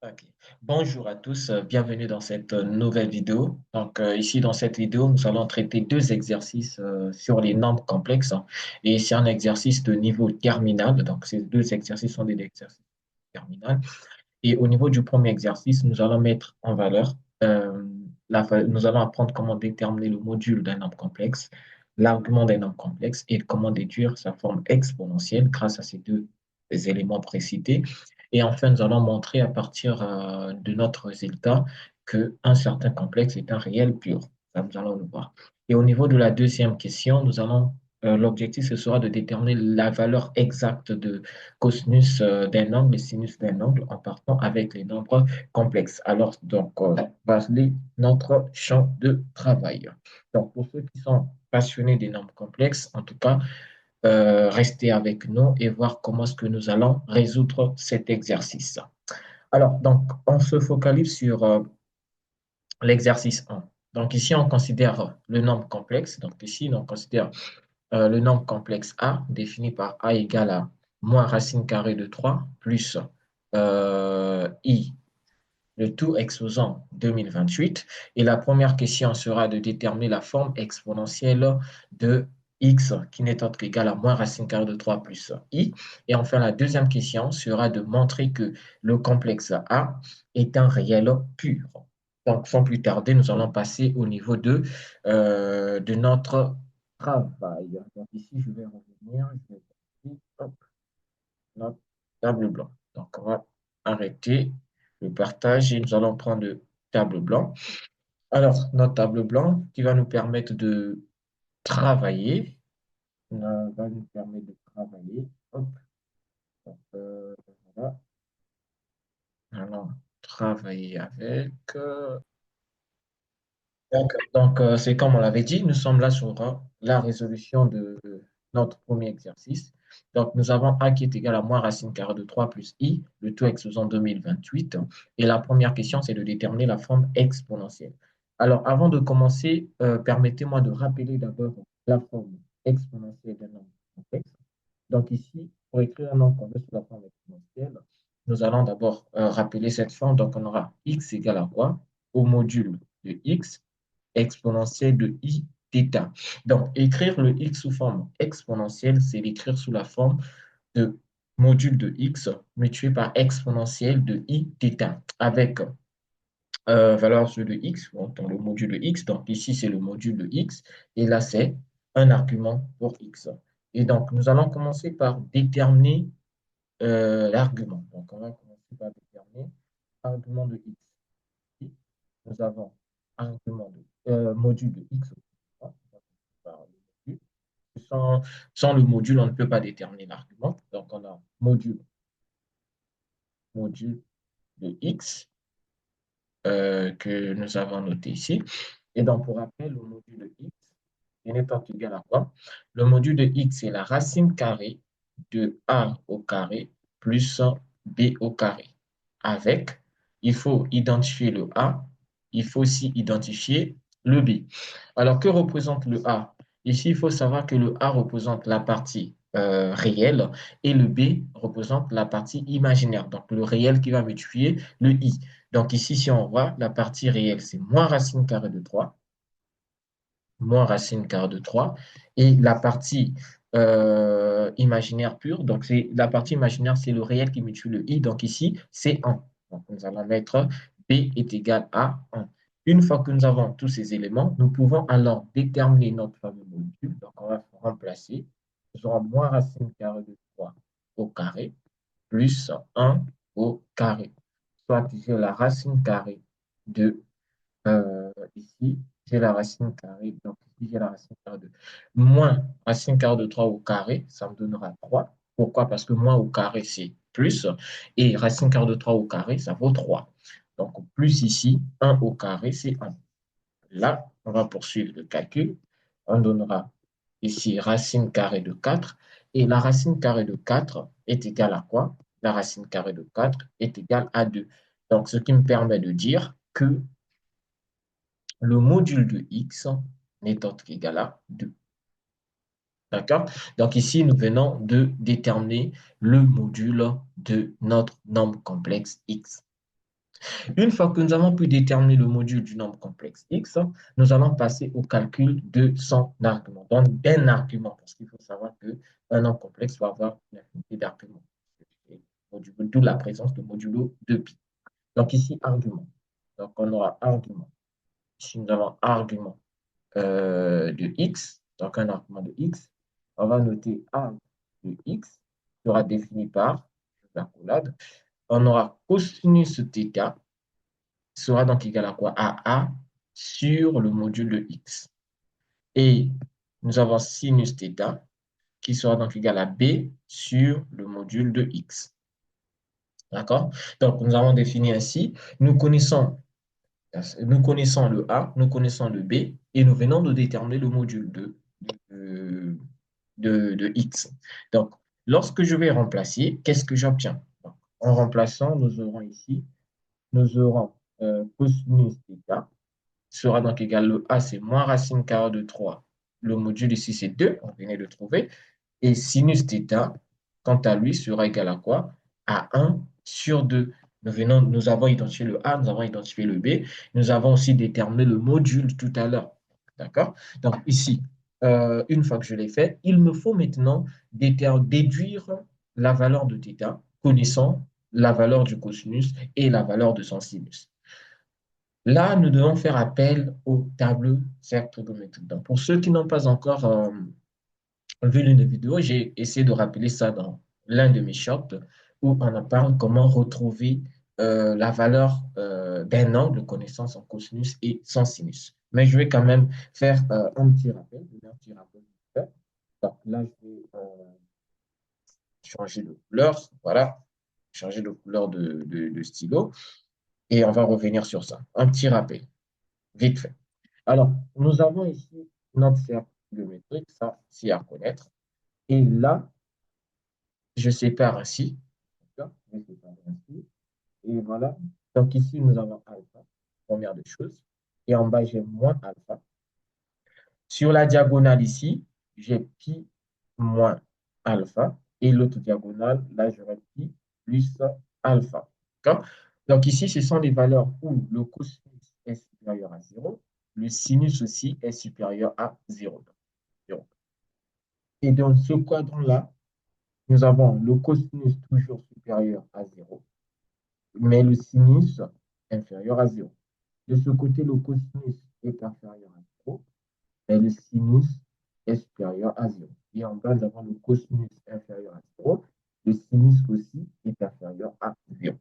Ok. Bonjour à tous, bienvenue dans cette nouvelle vidéo. Ici dans cette vidéo, nous allons traiter deux exercices sur les nombres complexes, hein. Et c'est un exercice de niveau terminal. Donc ces deux exercices sont des exercices terminal. Et au niveau du premier exercice, nous allons mettre en valeur, nous allons apprendre comment déterminer le module d'un nombre complexe, l'argument d'un nombre complexe et comment déduire sa forme exponentielle grâce à ces deux éléments précités. Et enfin, nous allons montrer à partir de notre résultat qu'un certain complexe est un réel pur. Ça, nous allons le voir. Et au niveau de la deuxième question, l'objectif, ce sera de déterminer la valeur exacte de cosinus d'un angle et sinus d'un angle en partant avec les nombres complexes. Voici notre champ de travail. Donc, pour ceux qui sont passionnés des nombres complexes, en tout cas, restez avec nous et voir comment est-ce que nous allons résoudre cet exercice. On se focalise sur l'exercice 1. Donc, ici, on considère le nombre complexe. Donc, ici, on considère le nombre complexe A, défini par A égale à moins racine carrée de 3 plus I, le tout exposant 2028. Et la première question sera de déterminer la forme exponentielle de x qui n'est autre qu'égal à moins racine carrée de 3 plus I. Et enfin, la deuxième question sera de montrer que le complexe A est un réel pur. Donc, sans plus tarder, nous allons passer au niveau de notre travail. Donc, ici, je vais revenir, je vais passer, hop, notre table blanche. Donc, on va arrêter le partage et nous allons prendre le tableau blanc. Alors, notre tableau blanc qui va nous permettre de travailler, va nous permettre de travailler. Hop, donc, voilà. Allons travailler avec. C'est comme on l'avait dit, nous sommes là sur la résolution de notre premier exercice. Donc, nous avons A qui est égal à moins racine carrée de 3 plus I, le tout exposant 2028. Et la première question, c'est de déterminer la forme exponentielle. Alors, avant de commencer, permettez-moi de rappeler d'abord la forme exponentielle d'un nombre complexe. Donc, ici, pour écrire un nombre complexe sous la forme exponentielle, nous allons d'abord rappeler cette forme. Donc, on aura x égale à quoi? Au module de x exponentielle de i θ. Donc, écrire le x sous forme exponentielle, c'est l'écrire sous la forme de module de x multiplié par exponentielle de i θ avec valeur sur le x, dans le module de x. Donc, ici, c'est le module de x et là, c'est un argument pour x. Et donc, nous allons commencer par déterminer l'argument. Donc, on va commencer par déterminer l'argument de x. Nous avons argument de module de x. Sans, sans le module, on ne peut pas déterminer l'argument. Donc, on a module de x que nous avons noté ici. Et donc, pour rappel, le module de x n'est pas égal à quoi? Le module de x est la racine carrée de a au carré plus b au carré. Avec, il faut identifier le a, il faut aussi identifier le b. Alors, que représente le a? Ici, il faut savoir que le a représente la partie réelle et le b représente la partie imaginaire. Donc, le réel qui va multiplier le i. Donc, ici, si on voit, la partie réelle, c'est moins racine carrée de 3 moins racine carrée de 3. Et la partie imaginaire pure, donc c'est la partie imaginaire, c'est le réel qui multiplie le i. Donc ici, c'est 1. Donc nous allons mettre b est égal à 1. Une fois que nous avons tous ces éléments, nous pouvons alors déterminer notre fameux module. Donc on va remplacer. Nous aurons moins racine carrée de 3 au carré plus 1 au carré. Soit j'ai la racine carrée de ici, j'ai la racine carrée. Donc, ici, j'ai la racine carrée de moins racine carrée de 3 au carré, ça me donnera 3. Pourquoi? Parce que moins au carré, c'est plus. Et racine carrée de 3 au carré, ça vaut 3. Donc, plus ici, 1 au carré, c'est 1. Là, on va poursuivre le calcul. On donnera ici racine carrée de 4. Et la racine carrée de 4 est égale à quoi? La racine carrée de 4 est égale à 2. Donc, ce qui me permet de dire que le module de x n'est autre qu'égal à 2. D'accord? Donc ici, nous venons de déterminer le module de notre nombre complexe x. Une fois que nous avons pu déterminer le module du nombre complexe x, nous allons passer au calcul de son argument, donc d'un argument, parce qu'il faut savoir qu'un nombre complexe va avoir une infinité d'arguments, d'où la présence de modulo de pi. Donc ici, argument. Donc on aura argument. Ici, nous avons argument de x, donc un argument de x. On va noter a de x sera défini par l'accolade. On aura cosinus θ sera donc égal à quoi? À A sur le module de X. Et nous avons sinus θ qui sera donc égal à B sur le module de X. D'accord? Donc, nous avons défini ainsi, nous connaissons le A, nous connaissons le B, et nous venons de déterminer le module de X. Donc, lorsque je vais remplacer, qu'est-ce que j'obtiens? En remplaçant, nous aurons ici, nous aurons cosinus θ sera donc égal, le A, c'est moins racine carrée de 3. Le module ici, c'est 2, on venait de trouver. Et sinus θ, quant à lui, sera égal à quoi? À 1 sur 2. Nous avons identifié le A, nous avons identifié le B, nous avons aussi déterminé le module tout à l'heure. D'accord? Donc ici, une fois que je l'ai fait, il me faut maintenant déduire la valeur de θ, connaissant la valeur du cosinus et la valeur de son sinus. Là, nous devons faire appel au tableau cercle trigonométrique. Donc, pour ceux qui n'ont pas encore vu l'une des vidéos, j'ai essayé de rappeler ça dans l'un de mes shorts où on en parle comment retrouver la valeur d'un angle connaissant son cosinus et son sinus. Mais je vais quand même faire un petit rappel. Un petit rappel. Donc là, je vais changer de couleur. Voilà, changer de couleur de stylo. Et on va revenir sur ça. Un petit rappel, vite fait. Alors, nous avons ici notre cercle géométrique, ça, c'est à connaître. Et là, je sépare ainsi. D'accord? Je sépare ainsi. Et voilà. Donc ici, nous avons alpha, première des choses. Et en bas, j'ai moins alpha. Sur la diagonale ici, j'ai pi moins alpha. Et l'autre diagonale, là, j'aurai pi plus alpha. D'accord? Donc ici, ce sont des valeurs où le cosinus est supérieur à 0. Le sinus aussi est supérieur à 0. Et dans ce quadrant-là, nous avons le cosinus toujours supérieur à 0, mais le sinus inférieur à 0. De ce côté, le cosinus est inférieur à 0, mais le sinus est supérieur à 0. Et en bas, nous avons le cosinus inférieur à 0. Le sinus aussi est inférieur à 0.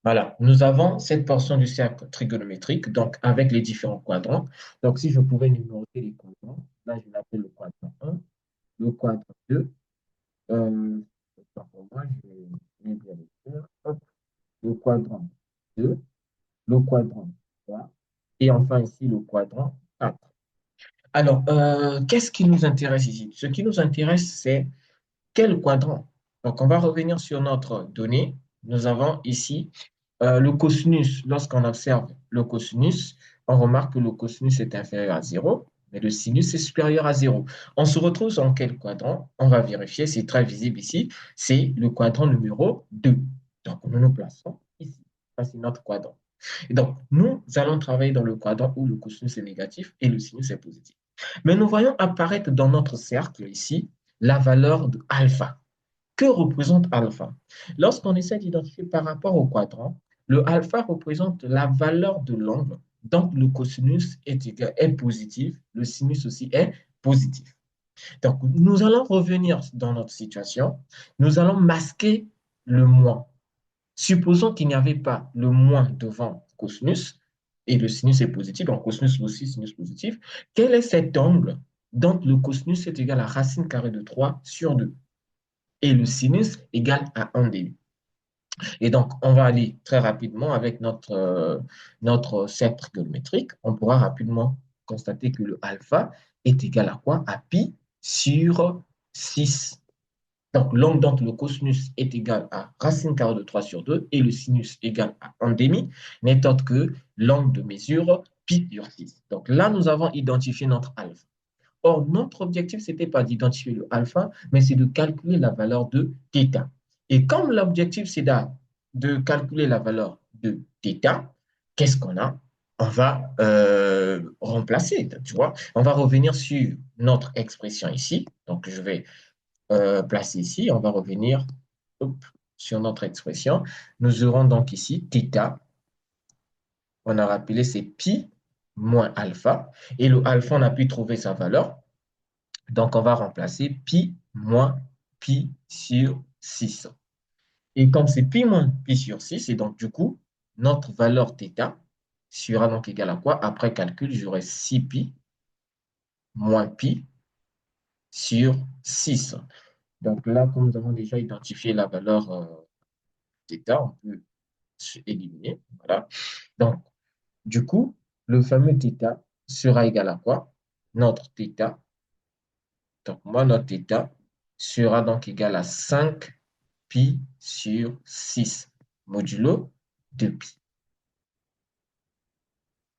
Voilà, nous avons cette portion du cercle trigonométrique, donc avec les différents quadrants. Donc, si je pouvais numéroter les quadrants, là, je l'appelle le quadrant 1, le quadrant 2, pour moi, je vais bien l'écrire. Hop, le quadrant 2, le quadrant 3, et enfin ici le quadrant 4. Alors, qu'est-ce qui nous intéresse ici? Ce qui nous intéresse, c'est quel quadrant? Donc, on va revenir sur notre donnée. Nous avons ici le cosinus. Lorsqu'on observe le cosinus, on remarque que le cosinus est inférieur à 0, mais le sinus est supérieur à 0. On se retrouve dans quel quadrant? On va vérifier, c'est très visible ici. C'est le quadrant numéro 2. Donc, nous nous plaçons ici. Ça, c'est notre quadrant. Et donc, nous allons travailler dans le quadrant où le cosinus est négatif et le sinus est positif. Mais nous voyons apparaître dans notre cercle ici la valeur de alpha. Que représente alpha? Lorsqu'on essaie d'identifier par rapport au quadrant, le alpha représente la valeur de l'angle. Donc, le cosinus est positif, le sinus aussi est positif. Donc, nous allons revenir dans notre situation. Nous allons masquer le moins. Supposons qu'il n'y avait pas le moins devant cosinus et le sinus est positif, donc cosinus aussi, sinus positif. Quel est cet angle? Donc, le cosinus est égal à racine carrée de 3 sur 2 et le sinus égal à 1 demi. Et donc, on va aller très rapidement avec notre cercle trigonométrique. On pourra rapidement constater que le alpha est égal à quoi? À pi sur 6. Donc, l'angle d'entre le cosinus est égal à racine carrée de 3 sur 2 et le sinus égal à 1 demi, n'est autre que l'angle de mesure pi sur 6. Donc là, nous avons identifié notre alpha. Or, notre objectif, ce n'était pas d'identifier le alpha, mais c'est de calculer la valeur de θ. Et comme l'objectif, c'est de calculer la valeur de θ, qu'est-ce qu'on a? On va remplacer, tu vois. On va revenir sur notre expression ici. Donc, je vais placer ici. On va revenir hop, sur notre expression. Nous aurons donc ici θ. On a rappelé c'est pi moins alpha. Et le alpha, on a pu trouver sa valeur. Donc, on va remplacer pi moins pi sur 6. Et comme c'est pi moins pi sur 6, et donc du coup, notre valeur θ sera donc égale à quoi? Après calcul, j'aurai 6 pi moins pi sur 6. Donc là, comme nous avons déjà identifié la valeur θ, on peut éliminer. Voilà. Donc, du coup, le fameux θ sera égal à quoi? Notre θ, donc moi, notre θ sera donc égal à 5 pi sur 6 modulo 2 pi.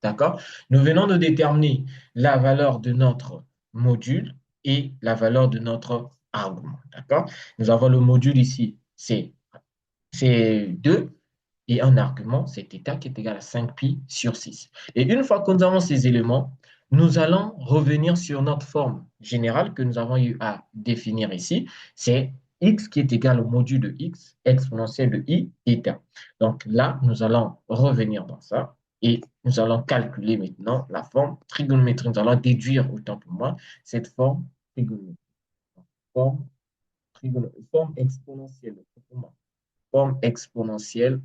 D'accord? Nous venons de déterminer la valeur de notre module et la valeur de notre argument. D'accord? Nous avons le module ici, c'est 2 et un argument, c'est θ qui est égal à 5 pi sur 6. Et une fois que nous avons ces éléments, nous allons revenir sur notre forme générale que nous avons eu à définir ici. C'est x qui est égal au module de x exponentielle de i θ. Donc là, nous allons revenir dans ça et nous allons calculer maintenant la forme trigonométrique. Nous allons déduire, autant pour moi, cette forme trigonométrique. Forme, forme exponentielle. Forme exponentielle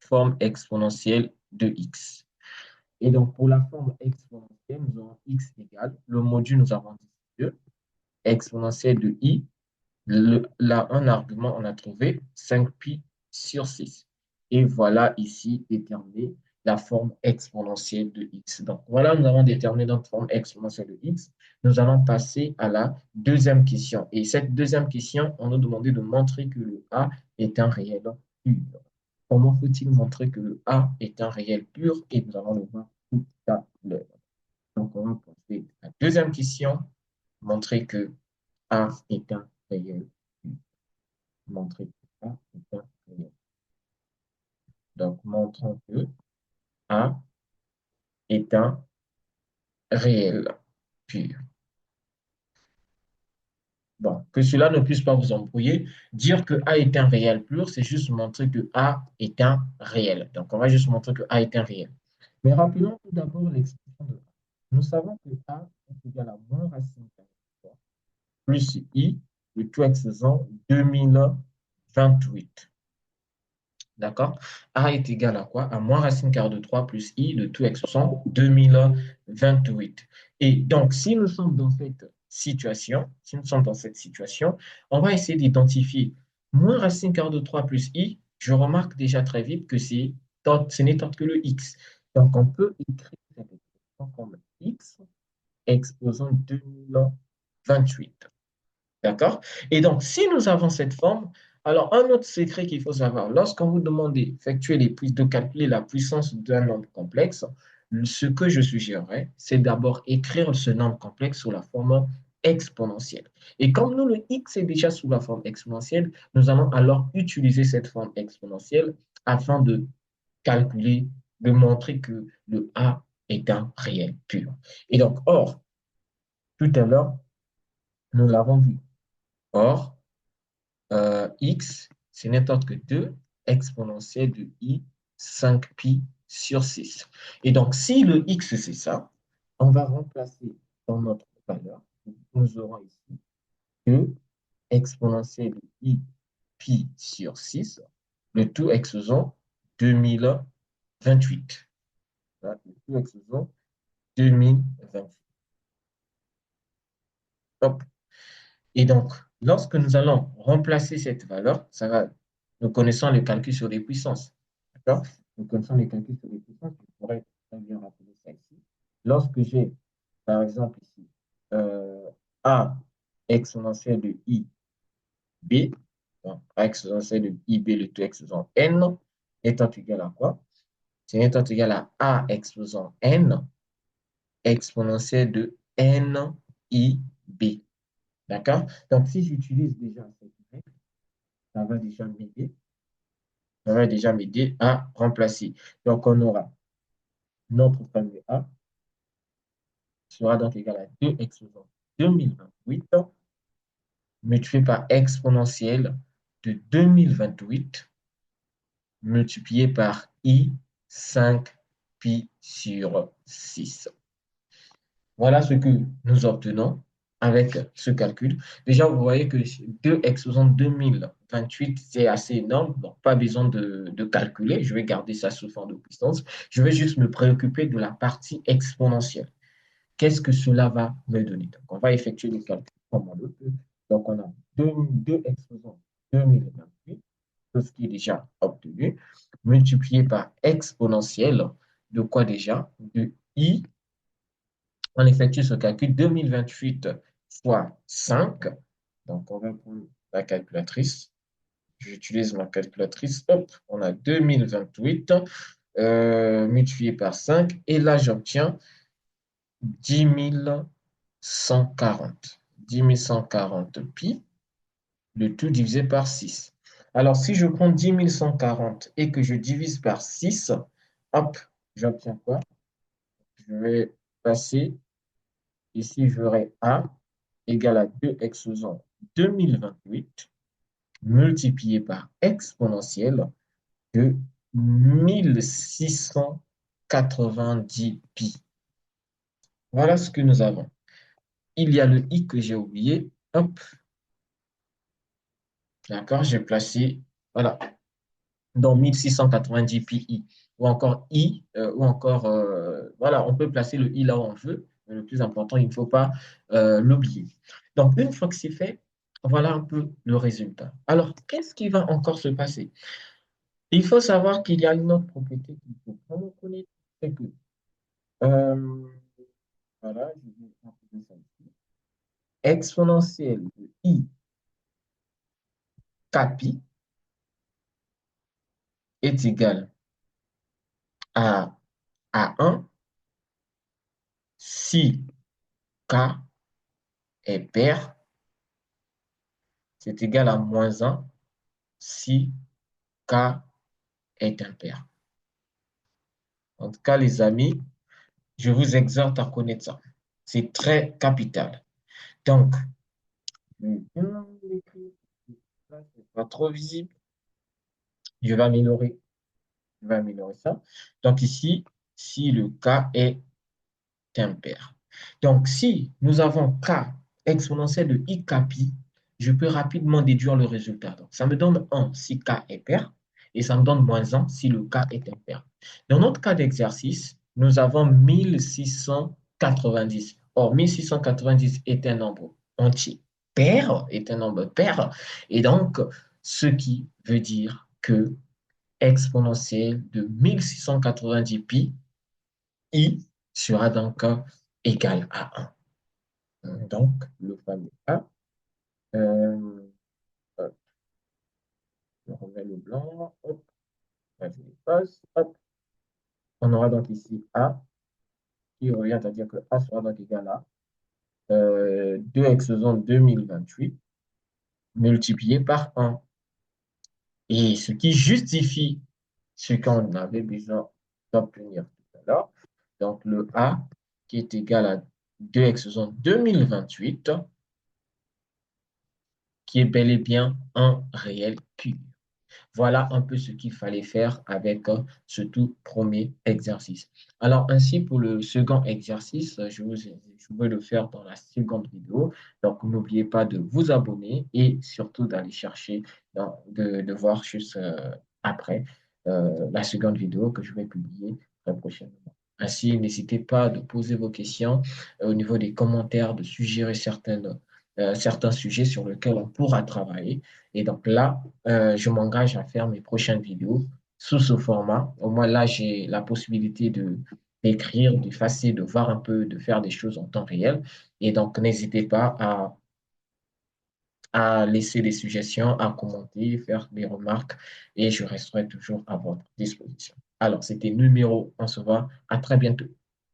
forme exponentielle de x. Et donc, pour la forme exponentielle, nous avons x égale, le module, nous avons dit 2, exponentielle de i. Là, un argument, on a trouvé 5 pi sur 6. Et voilà ici déterminé la forme exponentielle de x. Donc, voilà, nous avons déterminé notre forme exponentielle de x. Nous allons passer à la deuxième question. Et cette deuxième question, on nous demandait de montrer que le a est un réel pur. Comment faut-il montrer que le A est un réel pur? Et nous allons le voir tout à l'heure. Donc, on va poser la deuxième question. Montrer que A est un réel pur. Montrer que A est un réel. Donc, montrons que A est un réel pur. Bon, que cela ne puisse pas vous embrouiller, dire que A est un réel pur, c'est juste montrer que A est un réel. Donc, on va juste montrer que A est un réel. Mais rappelons tout d'abord l'expression de A. Nous savons que A est égal à moins racine carrée de 3 plus I, le tout exposant 2028. D'accord? A est égal à quoi? À moins racine carrée de 3 plus I, le tout exposant 2028. Et donc, si nous sommes dans cette situation, on va essayer d'identifier moins racine carrée de 3 plus I. Je remarque déjà très vite que ce n'est autre que le X. Donc, on peut écrire cette expression comme X exposant 2028. D'accord? Et donc, si nous avons cette forme, alors un autre secret qu'il faut savoir, lorsqu'on vous demande de calculer la puissance d'un nombre complexe, ce que je suggérerais, c'est d'abord écrire ce nombre complexe sous la forme exponentielle. Et comme nous, le x est déjà sous la forme exponentielle, nous allons alors utiliser cette forme exponentielle afin de calculer, de montrer que le a est un réel pur. Et donc, or, tout à l'heure, nous l'avons vu. Or, x, ce n'est autre que 2 exponentielle de i 5 pi sur 6. Et donc, si le x, c'est ça, on va remplacer dans notre valeur. Nous aurons ici 2 exponentielle de i pi sur 6, le tout exposant 2028. Voilà, le tout exposant 2028. Hop. Et donc, lorsque nous allons remplacer cette valeur, nous connaissons le calcul sur les puissances. D'accord? Nous connaissons les calculs sur les puissances. Je pourrais très bien rappeler ça ici. Lorsque j'ai, par exemple, ici, A exponentielle de IB, donc A exponentielle de IB, le tout exposant N, étant égal à quoi? C'est étant égal à A exposant N exponentielle de NIB. D'accord? Donc, si j'utilise déjà cette règle, ça va déjà m'aider. ça va déjà m'aider à remplacer. Donc, on aura notre famille A sera donc égal à 2 exposant 2028 multiplié par exponentielle de 2028 multiplié par I 5 pi sur 6. Voilà ce que nous obtenons avec ce calcul. Déjà, vous voyez que 2 exposant 2028, c'est assez énorme, donc pas besoin de calculer. Je vais garder ça sous forme de puissance. Je vais juste me préoccuper de la partie exponentielle. Qu'est-ce que cela va me donner? Donc, on va effectuer le calcul comme on le peut. Donc, on a 2 exposants 2028, tout ce qui est déjà obtenu, multiplié par exponentielle de quoi déjà? De I. On effectue ce calcul 2028 fois 5. Donc, on va prendre la calculatrice. J'utilise ma calculatrice. Hop, on a 2028 multiplié par 5. Et là, j'obtiens 10 140. 10 140 pi, le tout divisé par 6. Alors, si je prends 10 140 et que je divise par 6, hop, j'obtiens quoi? Je vais passer, ici, j'aurai A égale à 2 exposant 2028 multiplié par exponentielle de 1690 pi. Voilà ce que nous avons. Il y a le i que j'ai oublié. Hop, d'accord, j'ai placé, voilà, dans 1690 pi ou encore i, ou encore, voilà, on peut placer le i là où on veut, mais le plus important, il ne faut pas l'oublier. Donc, une fois que c'est fait, voilà un peu le résultat. Alors, qu'est-ce qui va encore se passer? Il faut savoir qu'il y a une autre propriété qu'il faut prendre en compte, c'est que, euh, voilà, je vais appeler ça ici, exponentielle de i capi est égal à, à 1 si k est pair, c'est égal à moins 1 si k est impair. En tout cas, les amis, je vous exhorte à connaître ça. C'est très capital. Donc, je vais bien l'écrire. Là, c'est pas trop visible. Je vais améliorer, je vais améliorer ça. Donc ici, si le k est impair. Donc, si nous avons k exponentielle de i capi, je peux rapidement déduire le résultat. Donc, ça me donne 1 si k est pair et ça me donne moins 1 si le k est impair. Dans notre cas d'exercice, nous avons 1690. Or, 1690 est un nombre entier pair, est un nombre pair, et donc, ce qui veut dire que exponentielle de 1690 pi, i sera donc égal à 1. Donc, le fameux A, euh, hop, je remets le blanc, hop, je l'efface, hop. On aura donc ici A qui revient à dire que A sera donc égal à 2 exposant 2028 multiplié par 1. Et ce qui justifie ce qu'on avait besoin d'obtenir tout à l'heure. Donc, le A qui est égal à 2 exposant 2028 qui est bel et bien un réel Q. Voilà un peu ce qu'il fallait faire avec ce tout premier exercice. Alors, ainsi pour le second exercice, je vais le faire dans la seconde vidéo. Donc, n'oubliez pas de vous abonner et surtout d'aller chercher, de voir juste après la seconde vidéo que je vais publier très prochainement. Ainsi, n'hésitez pas de poser vos questions au niveau des commentaires, de suggérer certains sujets sur lesquels on pourra travailler. Et donc là, je m'engage à faire mes prochaines vidéos sous ce format. Au moins là, j'ai la possibilité d'écrire, d'effacer, de voir un peu, de faire des choses en temps réel. Et donc, n'hésitez pas à laisser des suggestions, à commenter, faire des remarques et je resterai toujours à votre disposition. Alors, c'était numéro, on se voit, à très bientôt.